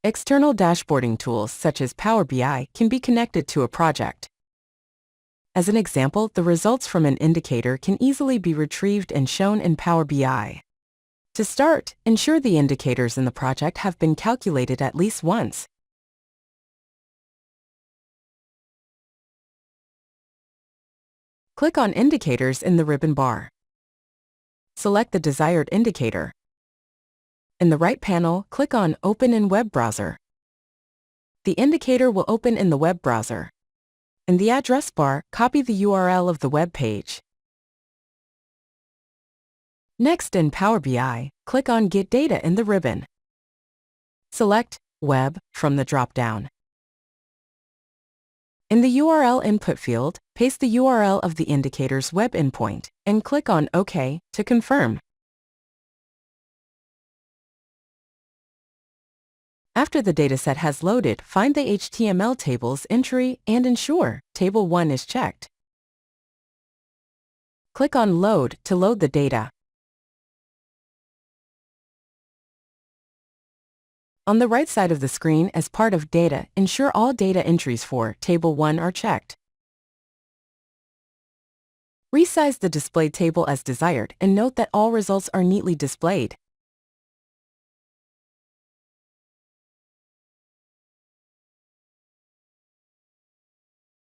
External dashboarding tools such as Power BI can be connected to a project. As an example, the results from an indicator can easily be retrieved and shown in Power BI. To start, ensure the indicators in the project have been calculated at least once. Click on Indicators in the ribbon bar. Select the desired indicator. In the right panel, click on Open in Web Browser. The indicator will open in the web browser. In the address bar, copy the URL of the web page. Next, in Power BI, click on Get Data in the ribbon. Select Web from the drop-down. In the URL input field, paste the URL of the indicator's web endpoint and click on OK to confirm. After the dataset has loaded, find the HTML tables entry and ensure Table 1 is checked. Click on Load to load the data. On the right side of the screen, as part of Data, ensure all data entries for Table 1 are checked. Resize the displayed table as desired and note that all results are neatly displayed.